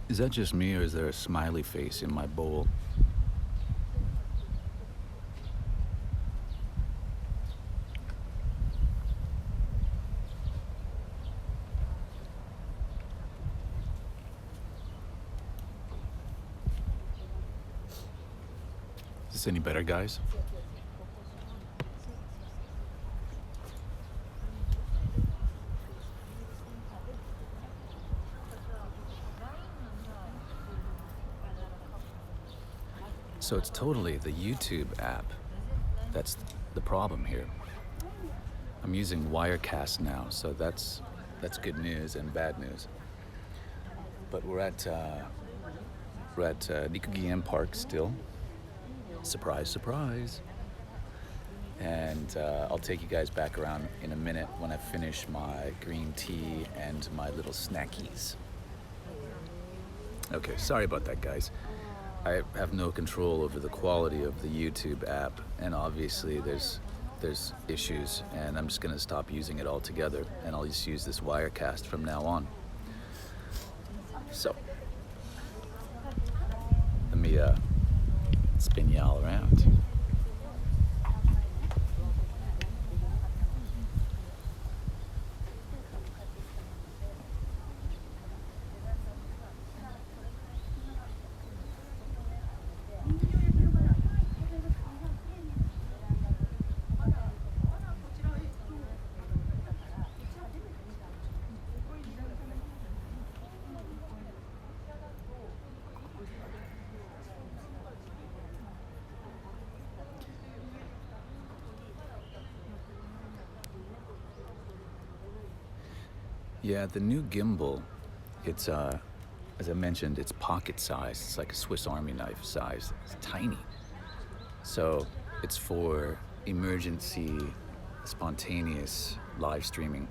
Is that just me, or is there a smiley face in my bowl? Is this any better, guys? So it's totally the YouTube app that's the problem here. I'm using Wirecast now, so that's good news and bad news. But we're at Rikugien Park still. Surprise, surprise. And I'll take you guys back around in a minute when I finish my green tea and my little snackies. Okay, sorry about that, guys. I have no control over the quality of the YouTube app, and obviously there's issues, and I'm just gonna stop using it altogether, and I'll just use this Wirecast from now on. So, let me spin y'all around. Yeah, the new gimbal, it's as I mentioned, it's pocket size. It's like a Swiss Army knife size. It's tiny. So it's for emergency, spontaneous live streaming.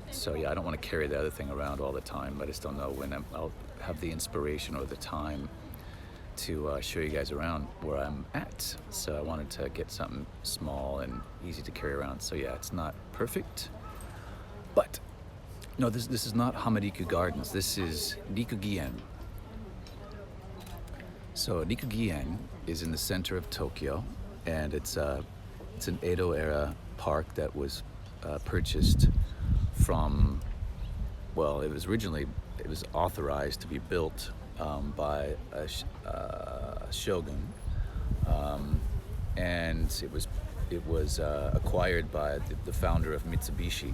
So yeah, I don't want to carry the other thing around all the time. I just don't know when I'll have the inspiration or the time to show you guys around where I'm at. So I wanted to get something small and easy to carry around. So yeah, it's not perfect. But, no, this is not Hamariku Gardens. This is Rikugien. So Rikugien is in the center of Tokyo, and it's an Edo-Era park that was purchased from, well, it was authorized to be built by a shogun, and it was acquired by the founder of Mitsubishi.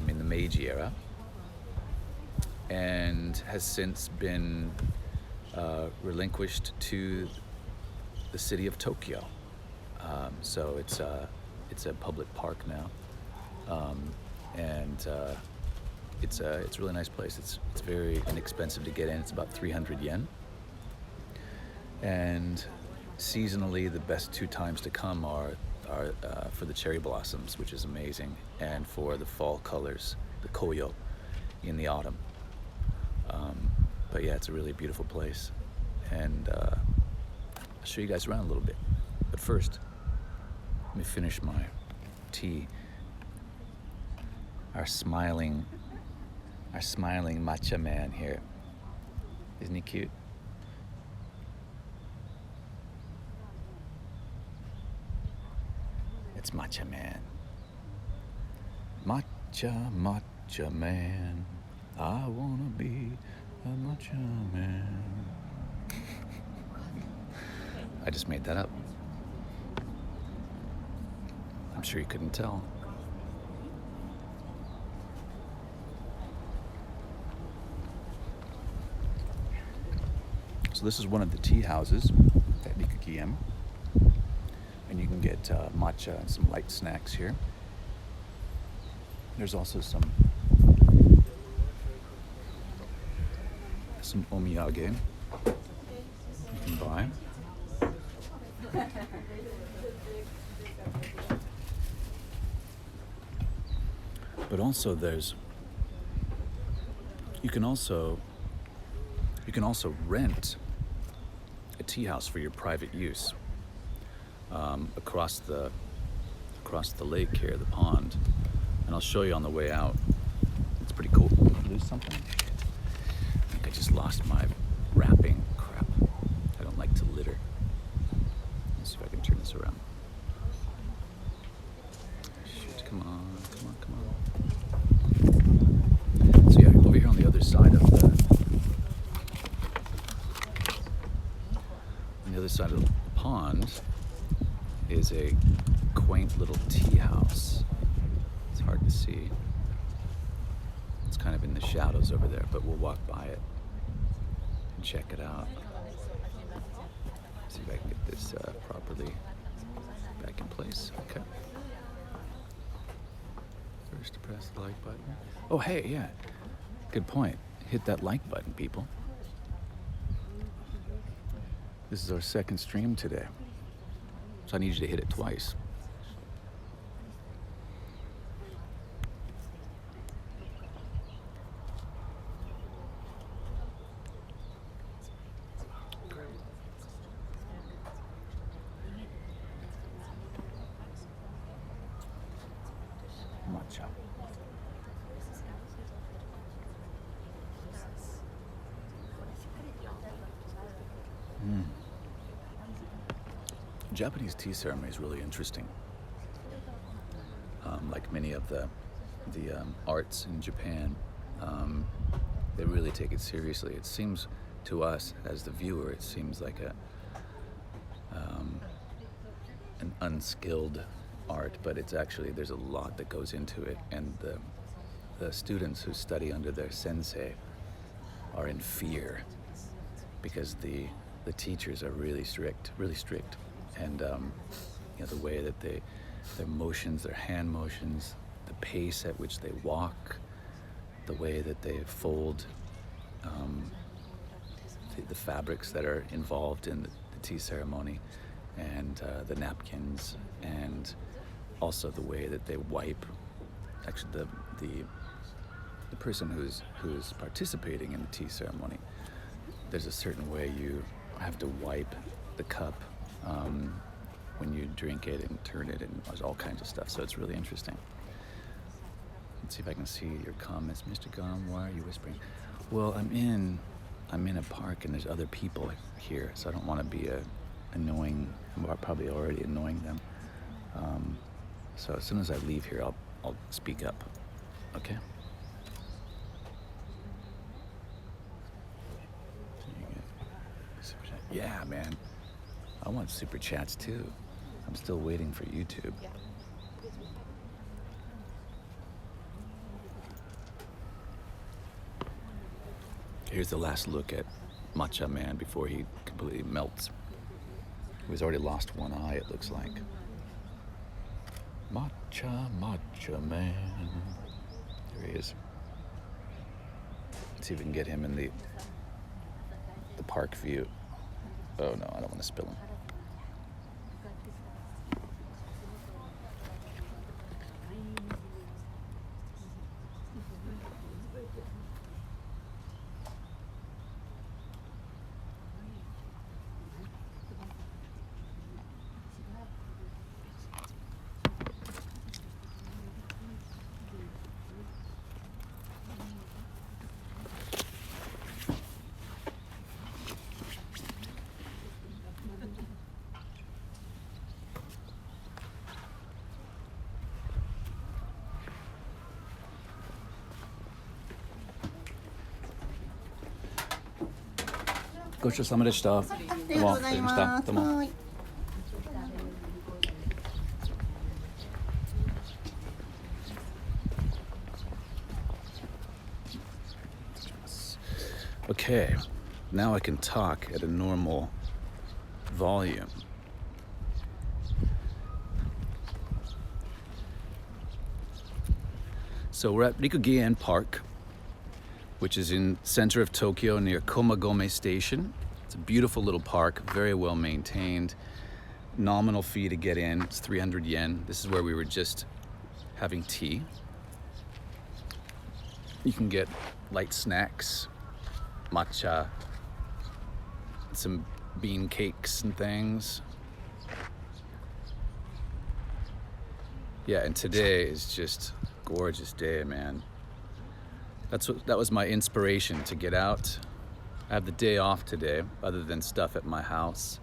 In the Meiji era, and has since been relinquished to the city of Tokyo. So it's a public park now, and it's a really nice place. It's very inexpensive to get in. It's about 300 yen, and seasonally the best two times to come are for the cherry blossoms, which is amazing, and for the fall colors, the koyo, in the autumn. But yeah, it's a really beautiful place, and I'll show you guys around a little bit. But first, let me finish my tea. Our smiling matcha man here. Isn't he cute? It's Matcha Man. Matcha Man. I wanna be a Matcha Man. I just made that up. I'm sure you couldn't tell. So this is one of the tea houses at Rikugien. And you can get matcha and some light snacks here. There's also some omiyage you can buy. But also you can also rent a tea house for your private use. Across the lake here, the pond, and I'll show you on the way out. It's pretty cool. lose something? I think I just lost my wrapping. Crap. I don't like to litter. Let's see if I can turn this around. Shoot, come on, come on, come on. So yeah, over here on the other side of the pond is a quaint little tea house. It's hard to see. It's kind of in the shadows over there, but we'll walk by it and check it out. See if I can get this properly back in place. Okay. First, press the like button. Oh, hey, yeah. Good point. Hit that like button, people. This is our second stream today, so I need you to hit it twice. Matcha. Japanese tea ceremony is really interesting. Like many of the arts in Japan, they really take it seriously. It seems to us, as the viewer, it seems like an unskilled art, but it's actually, there's a lot that goes into it, and the students who study under their sensei are in fear because the teachers are really strict, and you know, the way that their motions, their hand motions, the pace at which they walk, the way that they fold the fabrics that are involved in the tea ceremony, and the napkins, and also the way that they wipe. Actually, the person who's participating in the tea ceremony, there's a certain way you have to wipe the cup when you drink it and turn it, and there's all kinds of stuff. So it's really interesting. Let's see if I can see your comments. Mr. Gomm, why are you whispering? Well, I'm in a park and there's other people here, so I don't want to be annoying. I'm probably already annoying them. So as soon as I leave here, I'll speak up. Okay? Yeah, man. I want super chats too. I'm still waiting for YouTube. Here's the last look at Matcha Man before he completely melts. He's already lost one eye, it looks like. Matcha Man. There he is. Let's see if we can get him in the park view. Oh no, I don't want to spill him.ごちそうさまでした。どうも、ありがとうございました。どうも。Okay, now I can talk at a normal volume. So we're at Rikugien Park, which is in center of Tokyo near Komagome Station. It's a beautiful little park, very well maintained. Nominal fee to get in, it's 300 yen. This is where we were just having tea. You can get light snacks, matcha, some bean cakes and things. Yeah, and today is just a gorgeous day, man. That was my inspiration to get out. I have the day off today, other than stuff at my house.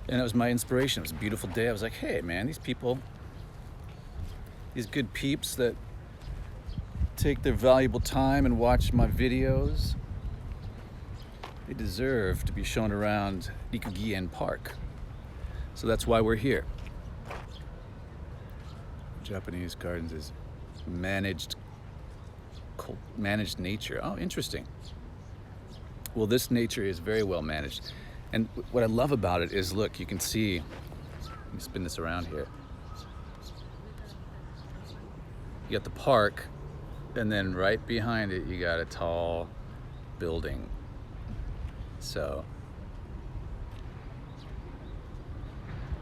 And it was my inspiration. It was a beautiful day. I was like, hey man, these people, these good peeps that take their valuable time and watch my videos, they deserve to be shown around Rikugien Park. So that's why we're here. Japanese gardens is managed nature. Oh, interesting. Well, this nature is very well managed. And what I love about it is, look, you can see, let me spin this around here. You got the park, and then right behind it, you got a tall building. So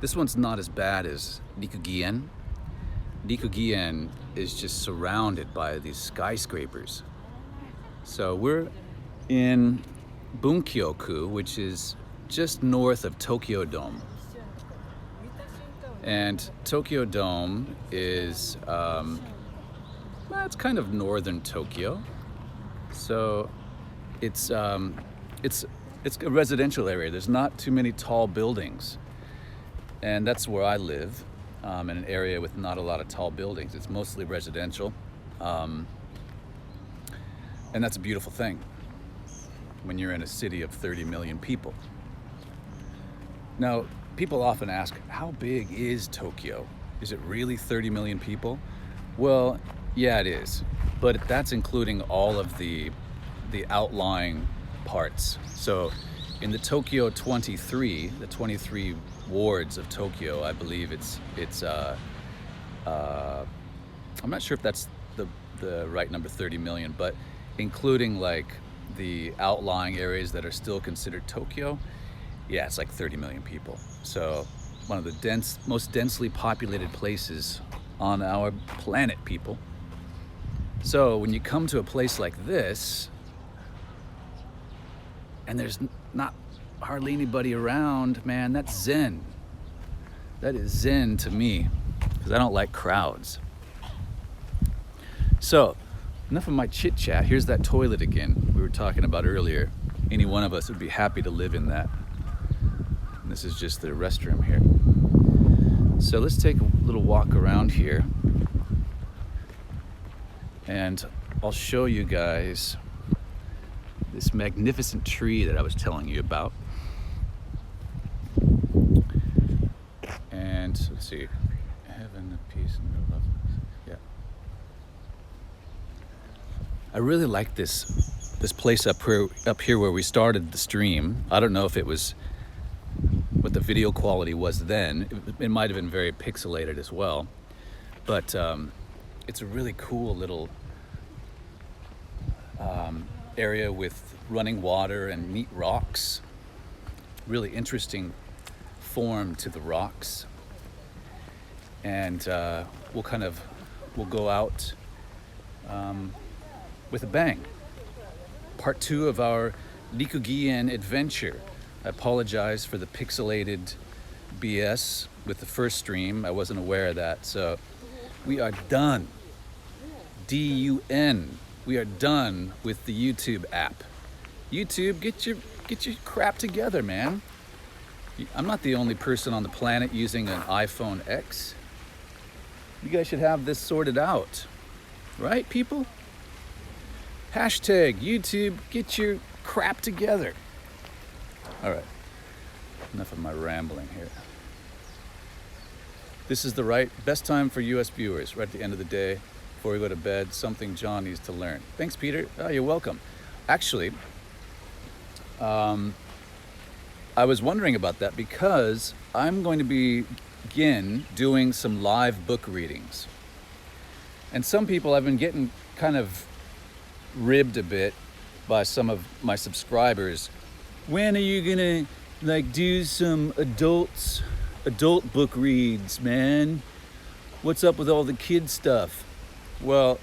this one's not as bad as Rikugien. Rikugien is just surrounded by these skyscrapers. So we're in Bunkyoku, which is just north of Tokyo Dome. And Tokyo Dome is, it's kind of northern Tokyo. So it's a residential area. There's not too many tall buildings. And that's where I live, in an area with not a lot of tall buildings. It's mostly residential. And that's a beautiful thing when you're in a city of 30 million people. Now, people often ask, how big is Tokyo? Is it really 30 million people? Well, yeah, it is. But that's including all of the outlying parts. So in the Tokyo 23, the 23 wards of Tokyo, I believe it's I'm not sure if that's the right number, 30 million, but including like the outlying areas that are still considered Tokyo, yeah, it's like 30 million people. So one of the most densely populated places on our planet, people. So when you come to a place like this, and there's not hardly anybody around, man, that's zen. That is zen to me, because I don't like crowds. So, enough of my chit chat. Here's that toilet again we were talking about earlier. Any one of us would be happy to live in that. And this is just the restroom here. So let's take a little walk around here, and I'll show you guys this magnificent tree that I was telling you about. And let's see, heaven, the peace, and the love. Yeah. I really like this place up here where we started the stream. I don't know if it was what the video quality was then. It might have been very pixelated as well, but it's a really cool little area with running water and neat rocks. Really interesting form to the rocks. And we'll go out with a bang. Part 2 of our Rikugien adventure. I apologize for the pixelated BS with the first stream. I wasn't aware of that. So we are done. D-U-N. We are done with the YouTube app. YouTube, get your crap together, man. I'm not the only person on the planet using an iPhone X. You guys should have this sorted out. Right, people? Hashtag YouTube, get your crap together. All right, enough of my rambling here. This is the best time for US viewers, right at the end of the day, before we go to bed, something John needs to learn. Thanks, Peter. Oh, you're welcome. Actually, I was wondering about that because I'm going to begin doing some live book readings. And some people I've been getting kind of ribbed a bit by some of my subscribers. When are you gonna do some adult book reads, man? What's up with all the kid stuff? Well,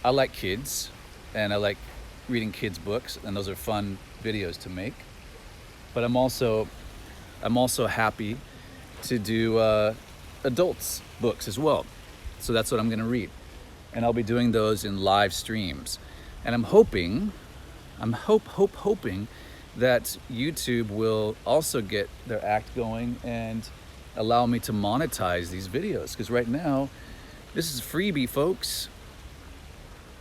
I like kids and I like reading kids books, and those are fun videos to make. But I'm also happy to do adults books as well. So that's what I'm gonna read. and I'll be doing those in live streams. And I'm hoping that YouTube will also get their act going and allow me to monetize these videos, because right now this is freebie, folks.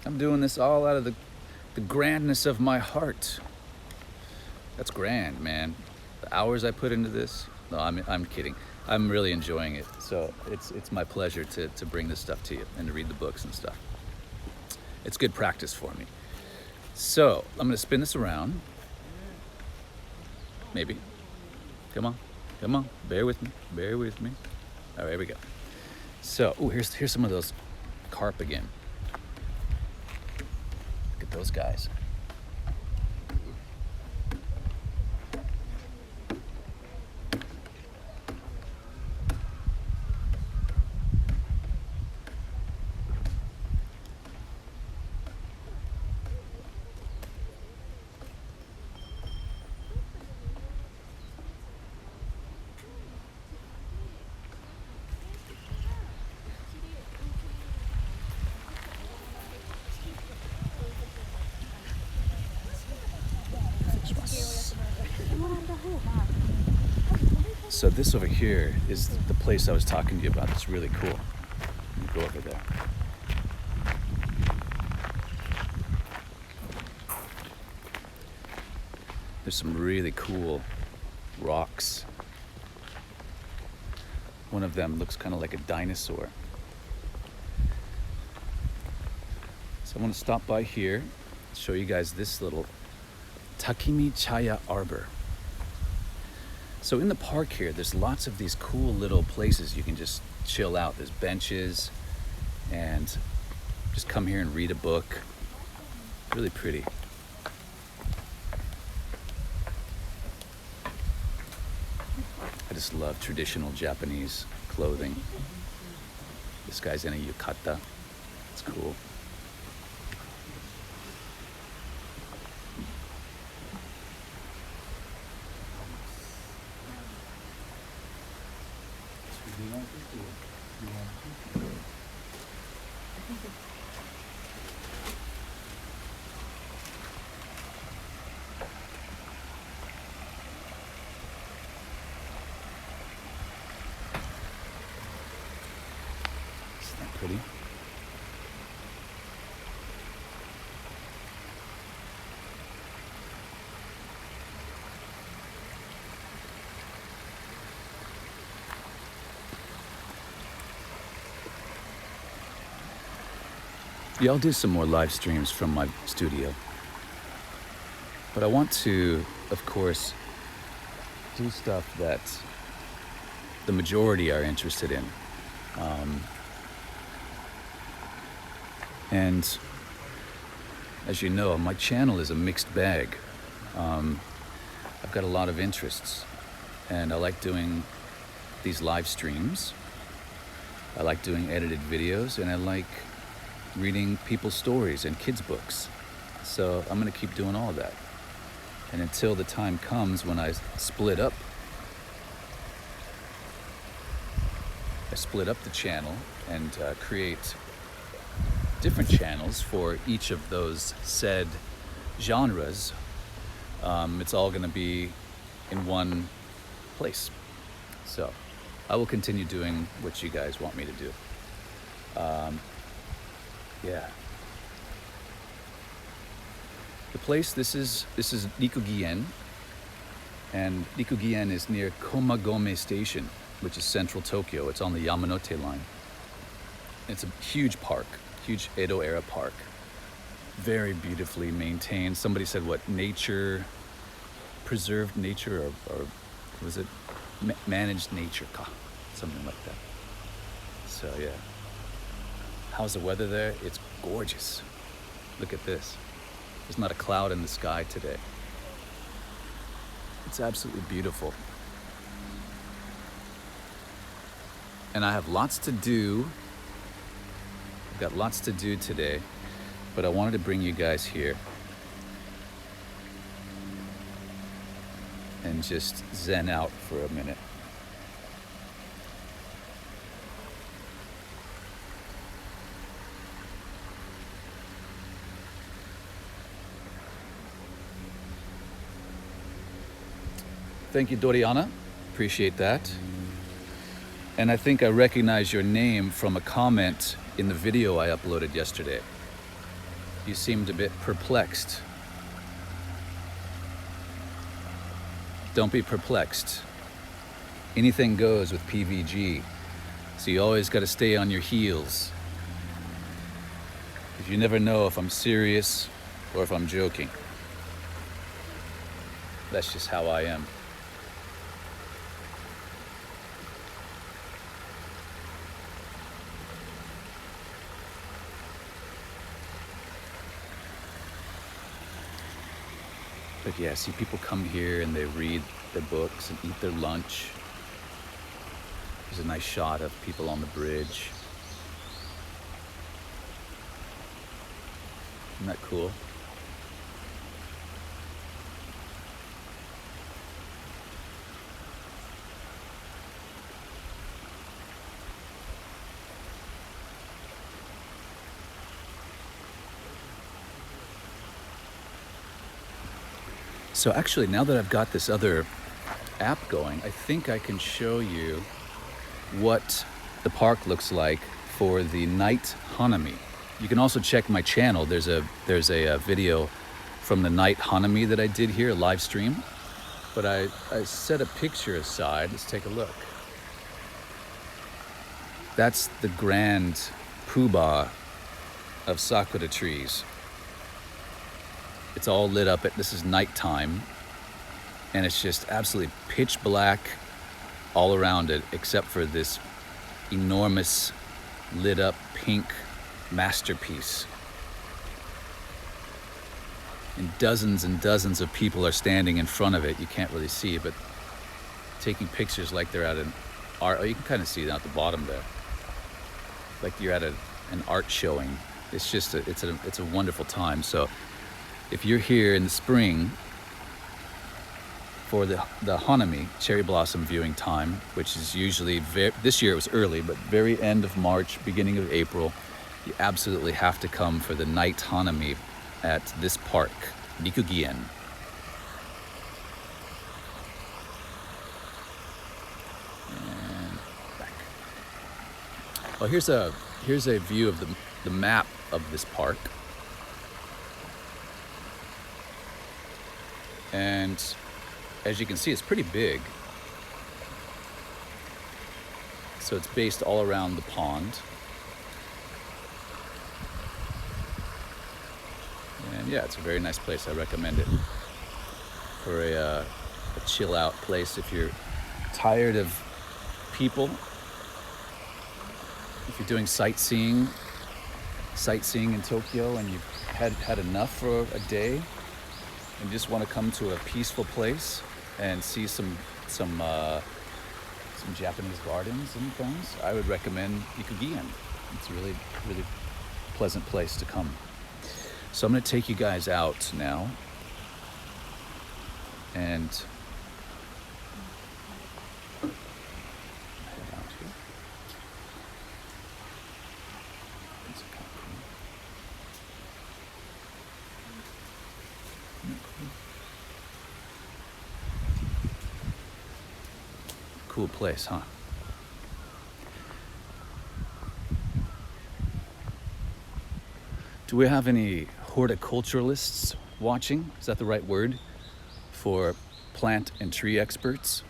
I'm doing this all out of the grandness of my heart. That's grand, man. The hours I put into this. No, I'm kidding. I'm really enjoying it. So it's my pleasure to bring this stuff to you and to read the books and stuff. It's good practice for me. So I'm gonna spin this around. Maybe. Come on, bear with me. All right, here we go. So, here's some of those carp again. Look at those guys. So this over here is the place I was talking to you about. It's really cool. Let me go over there. There's some really cool rocks. One of them looks kind of like a dinosaur. So I want to stop by here, show you guys this little Takimi Chaya Arbor. So in the park here, there's lots of these cool little places you can just chill out. There's benches, and just come here and read a book. Really pretty. I just love traditional Japanese clothing. This guy's in a yukata. It's cool. Isn't that pretty? Yeah, I'll do some more live streams from my studio. But I want to, of course, do stuff that the majority are interested in. And as you know, my channel is a mixed bag. I've got a lot of interests, and I like doing these live streams. I like doing edited videos, and I like reading people's stories and kids' books. So I'm gonna keep doing all of that. And until the time comes when I split up the channel and create different channels for each of those said genres, it's all gonna be in one place. So I will continue doing what you guys want me to do. Yeah. The place, this is Rikugien, and Rikugien is near Komagome Station, which is central Tokyo. It's on the Yamanote line. It's a huge park, huge Edo-Era park. Very beautifully maintained. Somebody said what, preserved nature, or was it managed nature, something like that. So yeah. How's the weather there? It's gorgeous. Look at this. There's not a cloud in the sky today. It's absolutely beautiful. And I have lots to do. I've got lots to do today, but I wanted to bring you guys here and just zen out for a minute. Thank you, Doriana. Appreciate that. And I think I recognize your name from a comment in the video I uploaded yesterday. You seemed a bit perplexed. Don't be perplexed. Anything goes with PVG. So you always got to stay on your heels. Because you never know if I'm serious or if I'm joking. That's just how I am. But yeah, see, people come here and they read their books and eat their lunch. There's a nice shot of people on the bridge. Isn't that cool? So actually, now that I've got this other app going, I think I can show you what the park looks like for the night Hanami. You can also check my channel. There's a video from the night Hanami that I did here, a live stream. But I set a picture aside. Let's take a look. That's the grand poobah of sakura trees. It's all lit up. This is nighttime, and it's just absolutely pitch black all around it, except for this enormous lit up pink masterpiece. And dozens of people are standing in front of it. You can't really see, but taking pictures like they're at an art. Oh, you can kind of see it at the bottom there, like you're at an art showing. It's just it's a wonderful time. So if you're here in the spring for the Hanami, cherry blossom viewing time, which is usually, this year it was early, but very end of March, beginning of April, you absolutely have to come for the night Hanami at this park, Rikugien. And back. Well, here's a view of the map of this park. And as you can see, it's pretty big. So it's based all around the pond. And yeah, it's a very nice place. I recommend it for a chill out place. If you're tired of people, if you're doing sightseeing in Tokyo and you've had enough for a day, and just want to come to a peaceful place and see some Japanese gardens and things, I would recommend Rikugien. It's a really pleasant place to come. So I'm going to take you guys out now, and head out here. Cool place, huh? Do we have any horticulturalists watching? Is that the right word for plant and tree experts?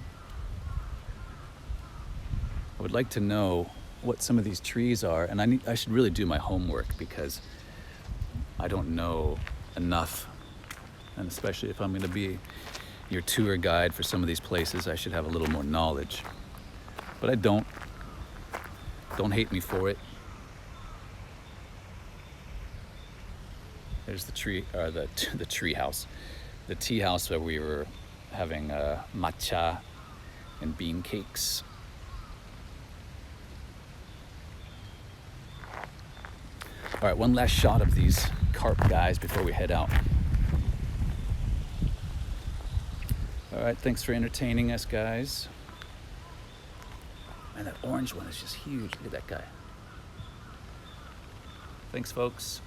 I would like to know what some of these trees are, and I should really do my homework because I don't know enough, and especially if I'm going to be your tour guide for some of these places, I should have a little more knowledge. But I don't. Don't hate me for it. There's the tree, or the tree house, the tea house where we were having matcha and bean cakes. All right, one last shot of these carp guys before we head out. All right, thanks for entertaining us, guys. Man, that orange one is just huge. Look at that guy. Thanks, folks.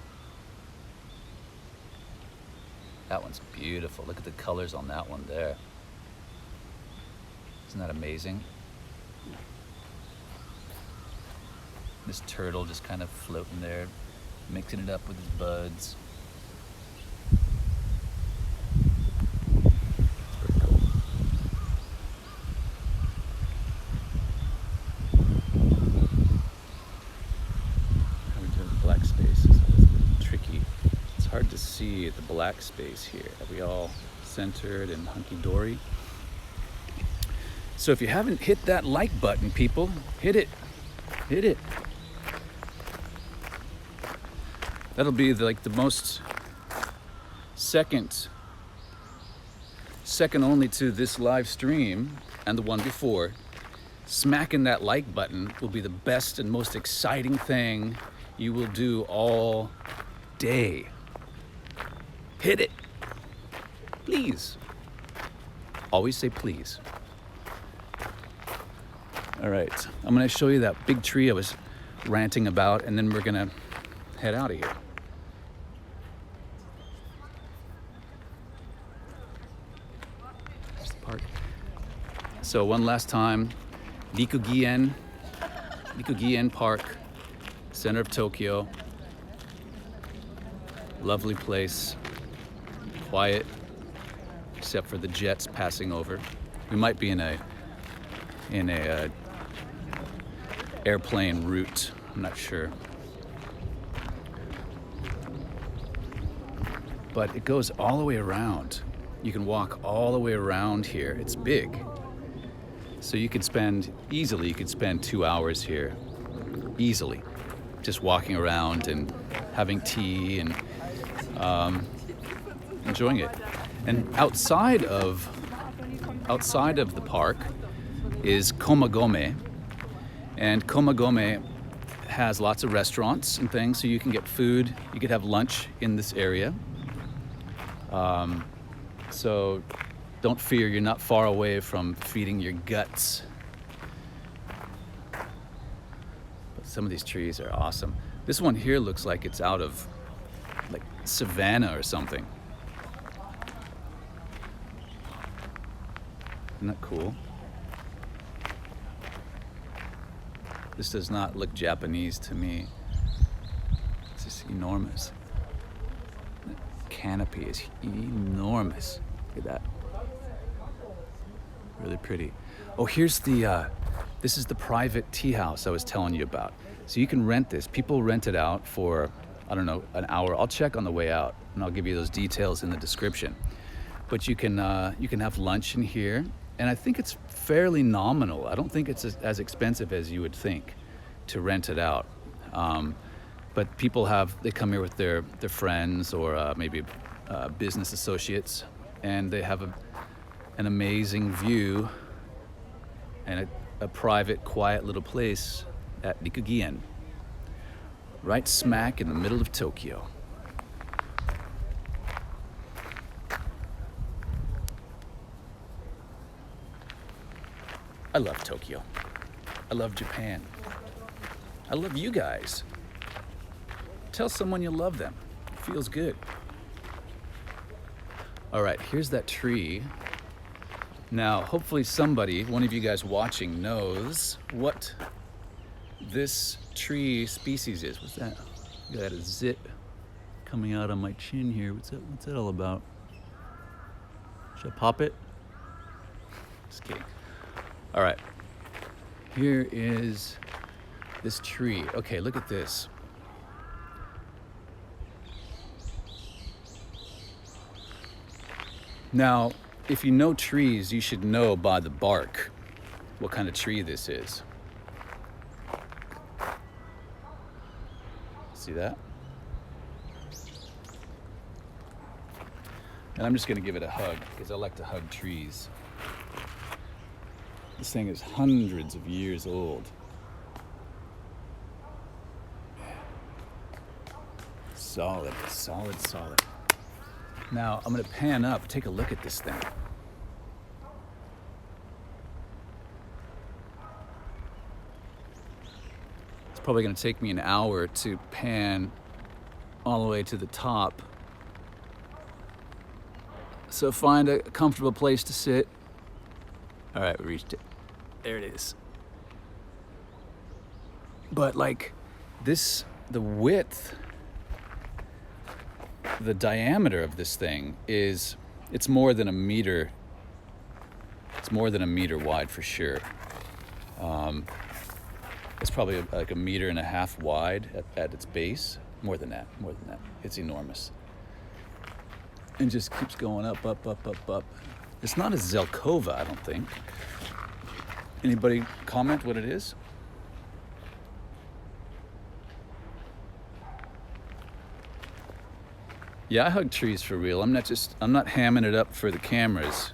That one's beautiful. Look at the colors on that one there. Isn't that amazing? This turtle just kind of floating there, mixing it up with his buds. It's pretty cool. How are we doing black space? It's always a little tricky. It's hard to see the black space here. Are we all centered and hunky-dory? So if you haven't hit that like button, people, hit it. Hit it. That'll be like the most second only to this live stream and the one before. Smacking that like button will be the best and most exciting thing you will do all day. Hit it. Please. Always say please. All right, I'm gonna show you that big tree I was ranting about, and then we're gonna head out of here. There's the park. So one last time, Rikugien Park, center of Tokyo. Lovely place, quiet, except for the jets passing over. We might be in a airplane route, I'm not sure. But it goes all the way around. You can walk all the way around here. It's big. So you could spend 2 hours here, easily, just walking around and having tea and enjoying it. And outside of the park is Komagome. And Komagome has lots of restaurants and things, so you can get food. You could have lunch in this area. So don't fear, you're not far away from feeding your guts. But some of these trees are awesome. This one here looks like it's out of like savannah or something. Isn't that cool? This does not look Japanese to me. It's just enormous. The canopy is enormous. Look at that. Really pretty. Oh, here's this is the private tea house I was telling you about. So you can rent this. People rent it out for, I don't know, an hour. I'll check on the way out, and I'll give you those details in the description. But you can have lunch in here. And I think it's fairly nominal. I don't think it's as expensive as you would think to rent it out. But people they come here with their friends or maybe business associates, and they have an amazing view and a private, quiet little place at Rikugien, right smack in the middle of Tokyo. I love Tokyo. I love Japan. I love you guys. Tell someone you love them. It feels good. All right, here's that tree. Now, hopefully one of you guys watching knows what this tree species is. What's that? I got a zit coming out on my chin here. What's that all about? Should I pop it? Just kidding. All right, here is this tree. Okay, look at this. Now, if you know trees, you should know by the bark what kind of tree this is. See that? And I'm just gonna give it a hug because I like to hug trees. This thing is hundreds of years old. Solid, solid, solid. Now, I'm gonna pan up, take a look at this thing. It's probably gonna take me an hour to pan all the way to the top. So find a comfortable place to sit. All right, we reached it. There it is. But like this, the width, the diameter of this thing is, it's more than a meter. It's more than a meter wide for sure. It's probably like 1.5 meters wide at its base. More than that. It's enormous. And just keeps going up. It's not a Zelkova, I don't think. Anybody comment what it is? Yeah, I hug trees for real. I'm not hamming it up for the cameras.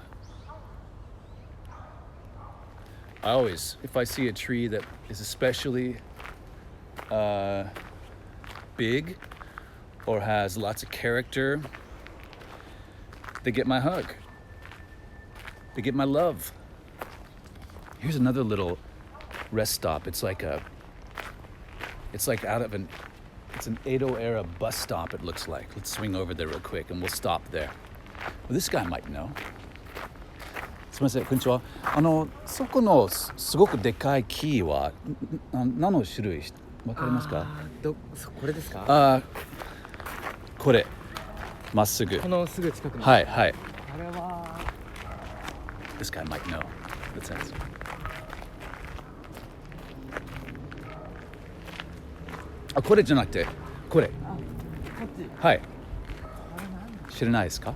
I always, if I see a tree that is especially big or has lots of character, they get my hug. They get my love. Here's another little rest stop. It's like it's an EDO-Era bus stop, it looks like. Let's swing over there real quick and we'll stop there. Well, this guy might know. すみません、こんにちは。そこのすごくでかい木は何の種類わかりますか？これですか？これまっすぐ。このすぐ近くに。はい。あれは。This guy might know. Let's ask. これじゃなくて、これ。こっち。はい。知らないですか？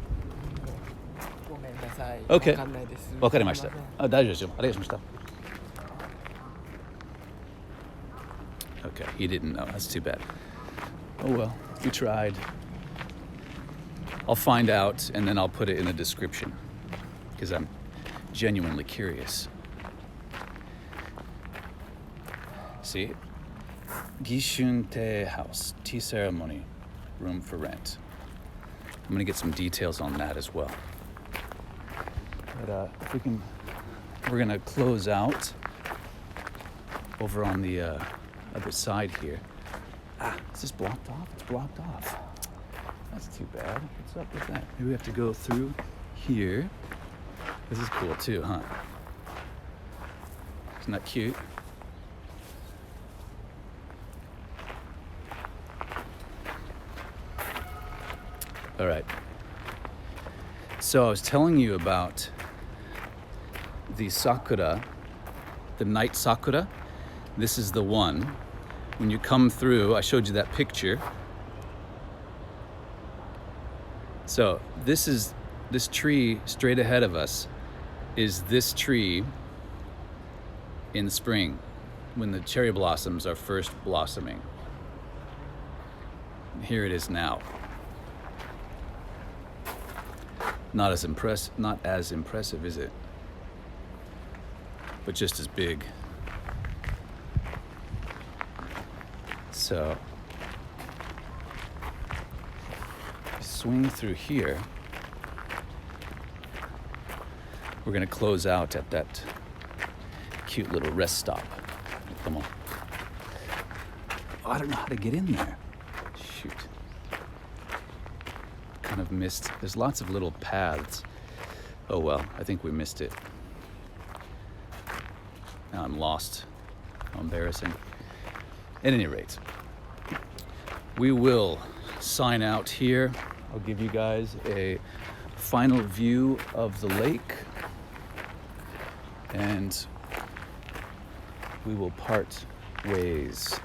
ごめんなさい。OK。わかんないです。わかりました。大丈夫ですよ。ありがとうございました。Okay, he didn't know. That's too bad. Oh well, we tried. I'll find out and then I'll put it in the description because I'm genuinely curious. See? Gishun Te House, tea ceremony, room for rent. I'm gonna get some details on that as well. But if we can, we're gonna close out over on the other side here. Is this blocked off? It's blocked off. That's too bad. What's up with that? Maybe we have to go through here. This is cool too, huh? Isn't that cute? All right. So I was telling you about the sakura, the night sakura. This is the one. When you come through, I showed you that picture. So this tree straight ahead of us is this tree in spring when the cherry blossoms are first blossoming. Here it is now. Not as impressive, is it? But just as big. So, swing through here. We're gonna close out at that cute little rest stop. Come on. Oh, I don't know how to get in there. Shoot. Kind of missed. There's lots of little paths. Oh well, I think we missed it. Now I'm lost. How embarrassing. At any rate, we will sign out here. I'll give you guys a final view of the lake, and we will part ways.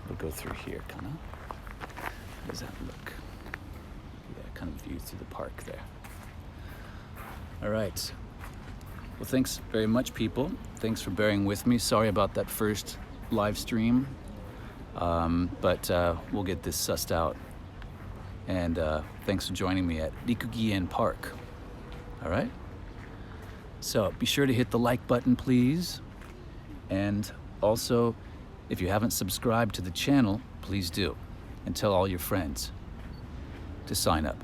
We'll go through here, kind of. How does that look? Kind of view through the park there. All right. Well, thanks very much, people. Thanks for bearing with me. Sorry about that first live stream, but we'll get this sussed out. And thanks for joining me at Rikugien Park. All right. So be sure to hit the like button, please. And also, if you haven't subscribed to the channel, please do. And tell all your friends to sign up.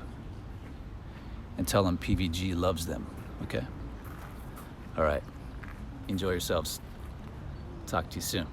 And tell them PVG loves them, okay? All right. Enjoy yourselves. Talk to you soon.